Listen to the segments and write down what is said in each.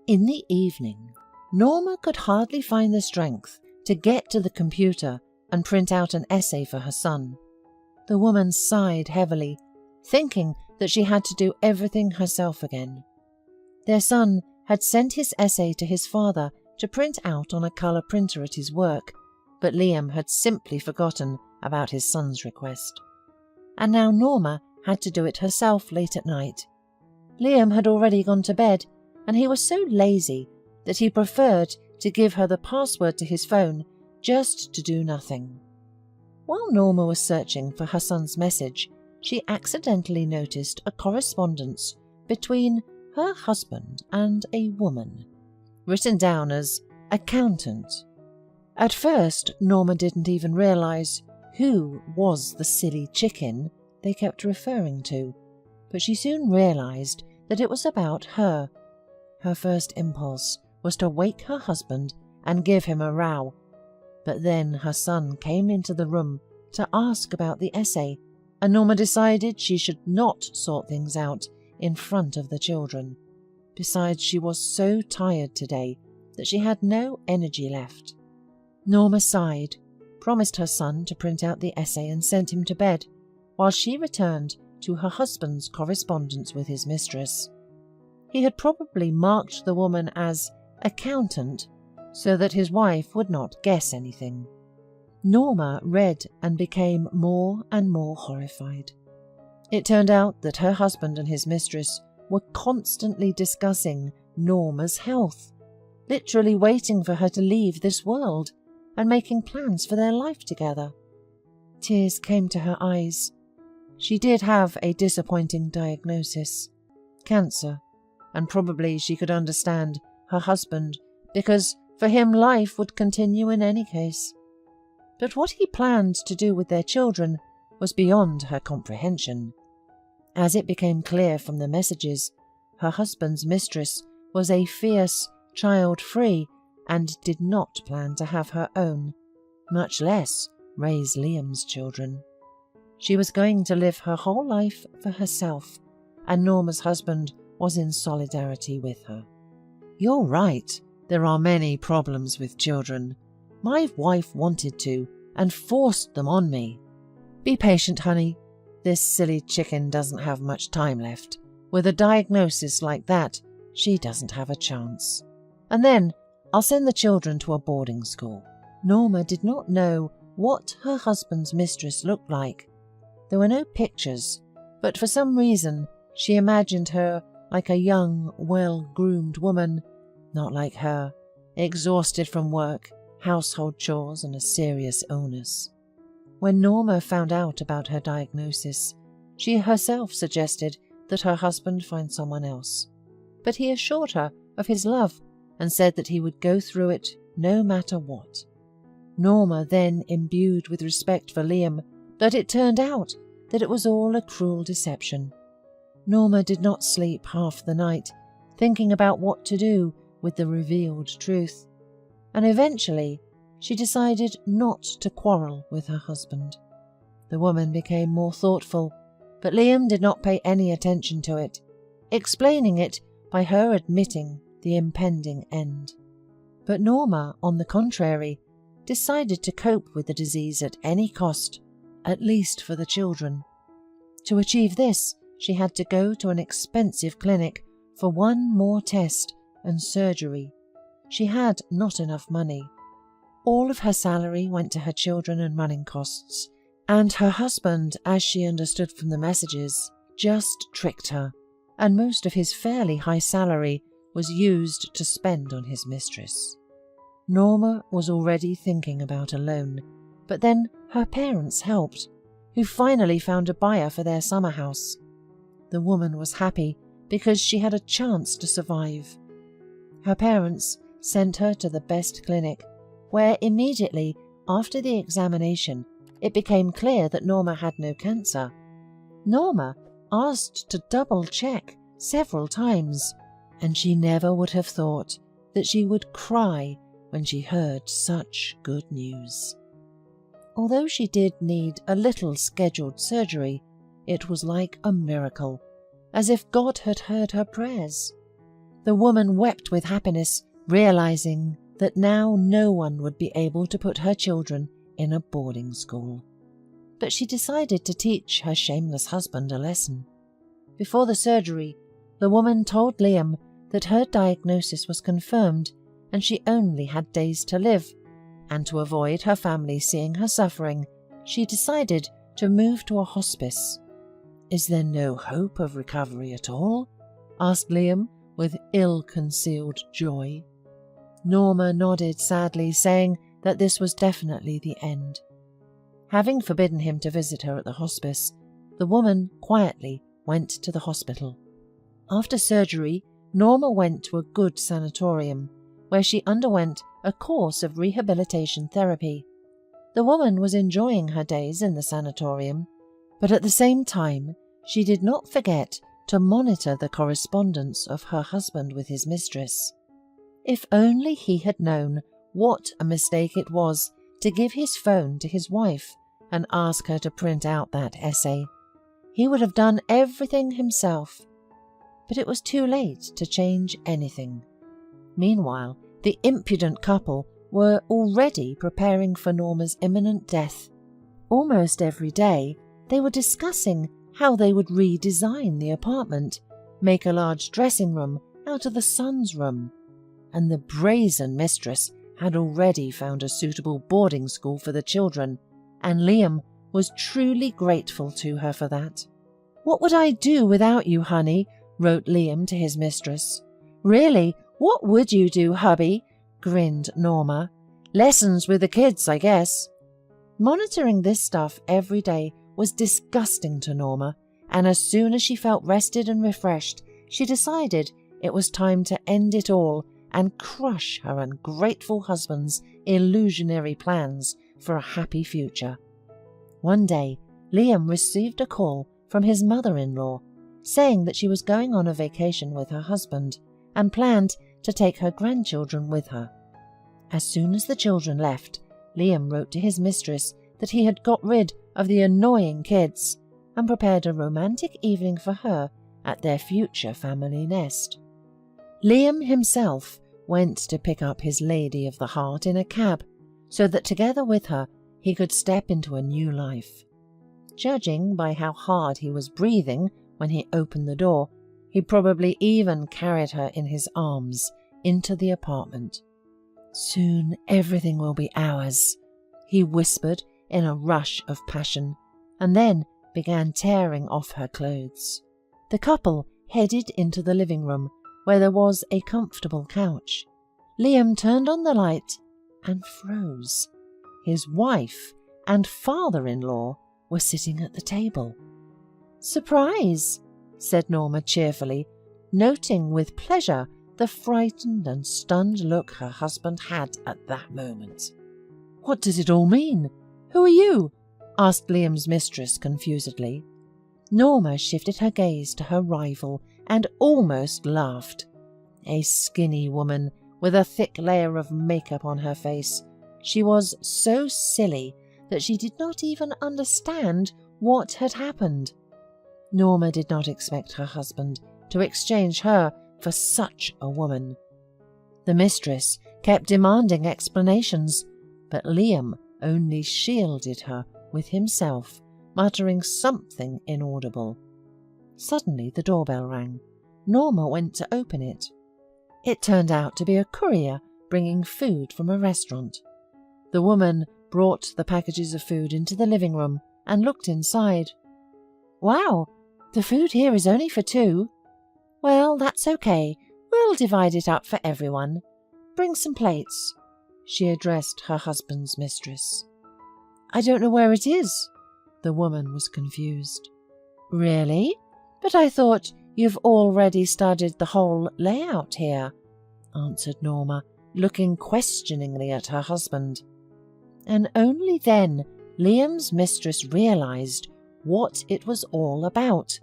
In the evening, Norma could hardly find the strength to get to the computer and print out an essay for her son. The woman sighed heavily, thinking that she had to do everything herself again. Their son had sent his essay to his father to print out on a colour printer at his work, but Liam had simply forgotten about his son's request. And now Norma had to do it herself late at night. Liam had already gone to bed, and he was so lazy that he preferred to give her the password to his phone just to do nothing. While Norma was searching for her son's message, she accidentally noticed a correspondence between her husband and a woman, written down as accountant. At first, Norma didn't even realise who was the silly chicken they kept referring to, but she soon realised that it was about her. Her first impulse was to wake her husband and give him a row, but then her son came into the room to ask about the essay, and Norma decided she should not sort things out in front of the children. Besides, she was so tired today that she had no energy left. Norma sighed, promised her son to print out the essay and sent him to bed, while she returned to her husband's correspondence with his mistress. He had probably marked the woman as accountant so that his wife would not guess anything. Norma read and became more and more horrified. It turned out that her husband and his mistress were constantly discussing Norma's health, literally waiting for her to leave this world and making plans for their life together. Tears came to her eyes. She did have a disappointing diagnosis, cancer, and probably she could understand her husband because for him life would continue in any case. But what he planned to do with their children was beyond her comprehension. As it became clear from the messages, her husband's mistress was a fierce, child-free, and did not plan to have her own, much less raise Liam's children. She was going to live her whole life for herself, and Norma's husband was in solidarity with her. "You're right, there are many problems with children. My wife wanted to and forced them on me. Be patient, honey. This silly chicken doesn't have much time left. With a diagnosis like that, she doesn't have a chance. And then I'll send the children to a boarding school." Norma did not know what her husband's mistress looked like. There were no pictures, but for some reason she imagined her like a young, well-groomed woman, not like her, exhausted from work, household chores, and a serious illness. When Norma found out about her diagnosis, she herself suggested that her husband find someone else, but he assured her of his love and said that he would go through it no matter what. Norma then imbued with respect for Liam, but it turned out that it was all a cruel deception. Norma did not sleep half the night, thinking about what to do with the revealed truth, and eventually she decided not to quarrel with her husband. The woman became more thoughtful, but Liam did not pay any attention to it, explaining it by her admitting the impending end. But Norma, on the contrary, decided to cope with the disease at any cost, at least for the children. To achieve this, she had to go to an expensive clinic for one more test and surgery. She had not enough money. All of her salary went to her children and running costs, and her husband, as she understood from the messages, just tricked her, and most of his fairly high salary was used to spend on his mistress. Norma was already thinking about a loan, but then her parents helped, who finally found a buyer for their summer house. The woman was happy because she had a chance to survive. Her parents sent her to the best clinic, where immediately after the examination it became clear that Norma had no cancer. Norma asked to double-check several times, and she never would have thought that she would cry when she heard such good news. Although she did need a little scheduled surgery, it was like a miracle, as if God had heard her prayers. The woman wept with happiness, realizing that now no one would be able to put her children in a boarding school. But she decided to teach her shameless husband a lesson. Before the surgery, the woman told Liam that her diagnosis was confirmed and she only had days to live, and to avoid her family seeing her suffering, she decided to move to a hospice. "Is there no hope of recovery at all?" asked Liam with ill-concealed joy. Norma nodded sadly, saying that this was definitely the end. Having forbidden him to visit her at the hospice, the woman quietly went to the hospital. After surgery, Norma went to a good sanatorium, where she underwent a course of rehabilitation therapy. The woman was enjoying her days in the sanatorium, but at the same time, she did not forget to monitor the correspondence of her husband with his mistress. If only he had known what a mistake it was to give his phone to his wife and ask her to print out that essay. He would have done everything himself. But it was too late to change anything. Meanwhile, the impudent couple were already preparing for Norma's imminent death. Almost every day, they were discussing how they would redesign the apartment, make a large dressing room out of the son's room. And the brazen mistress had already found a suitable boarding school for the children, and Liam was truly grateful to her for that. "What would I do without you, honey?" wrote Liam to his mistress. "Really, what would you do, hubby?" grinned Norma. "Lessons with the kids, I guess." Monitoring this stuff every day was disgusting to Norma, and as soon as she felt rested and refreshed, she decided it was time to end it all and crush her ungrateful husband's illusionary plans for a happy future. One day, Liam received a call from his mother-in-law, saying that she was going on a vacation with her husband and planned to take her grandchildren with her. As soon as the children left, Liam wrote to his mistress that he had got rid of the annoying kids and prepared a romantic evening for her at their future family nest. Liam himself went to pick up his lady of the heart in a cab, so that together with her he could step into a new life. Judging by how hard he was breathing when he opened the door, he probably even carried her in his arms into the apartment. "Soon everything will be ours," he whispered in a rush of passion, and then began tearing off her clothes. The couple headed into the living room, where there was a comfortable couch. Liam turned on the light and froze. His wife and father-in-law were sitting at the table. "Surprise," said Norma cheerfully, noting with pleasure the frightened and stunned look her husband had at that moment. "What does it all mean? Who are you?" asked Liam's mistress confusedly. Norma shifted her gaze to her rival and almost laughed. A skinny woman with a thick layer of makeup on her face, she was so silly that she did not even understand what had happened. Norma did not expect her husband to exchange her for such a woman. The mistress kept demanding explanations, but Liam only shielded her with himself, muttering something inaudible. Suddenly the doorbell rang. Norma went to open it. It turned out to be a courier bringing food from a restaurant. The woman brought the packages of food into the living room and looked inside. "Wow, the food here is only for 2. Well, that's okay. We'll divide it up for everyone. Bring some plates," she addressed her husband's mistress. "I don't know where it is." The woman was confused. "Really? But I thought you've already studied the whole layout here," answered Norma, looking questioningly at her husband. And only then Liam's mistress realized what it was all about,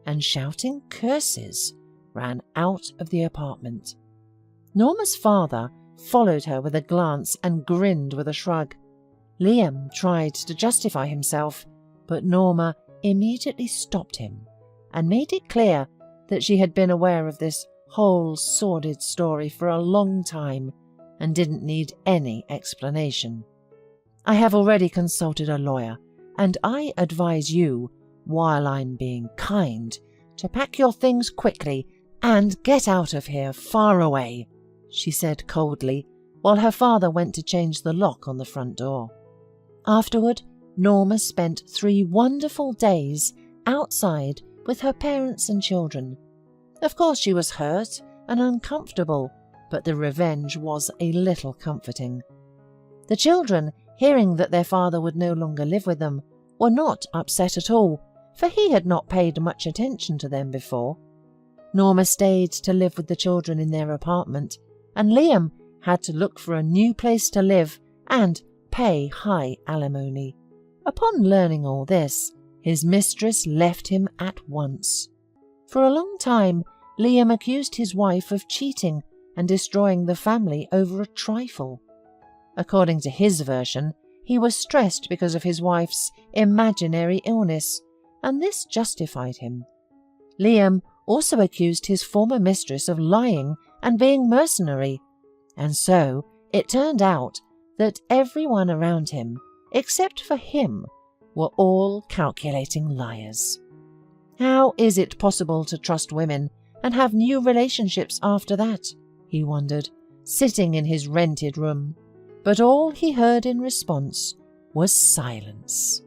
and shouting curses, ran out of the apartment. Norma's father followed her with a glance and grinned with a shrug. Liam tried to justify himself, but Norma immediately stopped him and made it clear that she had been aware of this whole sordid story for a long time and didn't need any explanation. I have already consulted a lawyer, and I advise you, while I'm being kind, to pack your things quickly and get out of here far away," she said coldly, while her father went to change the lock on the front door. Afterward, Norma spent 3 wonderful days outside with her parents and children. Of course she was hurt and uncomfortable, but the revenge was a little comforting. The children, hearing that their father would no longer live with them, were not upset at all, for he had not paid much attention to them before. Norma stayed to live with the children in their apartment, and Liam had to look for a new place to live and pay high alimony. Upon learning all this, his mistress left him at once. For a long time, Liam accused his wife of cheating and destroying the family over a trifle. According to his version, he was stressed because of his wife's imaginary illness, and this justified him. Liam also accused his former mistress of lying and being mercenary, and so it turned out that everyone around him, except for him, were all calculating liars. How is it possible to trust women and have new relationships after that? He wondered, sitting in his rented room. But all he heard in response was silence.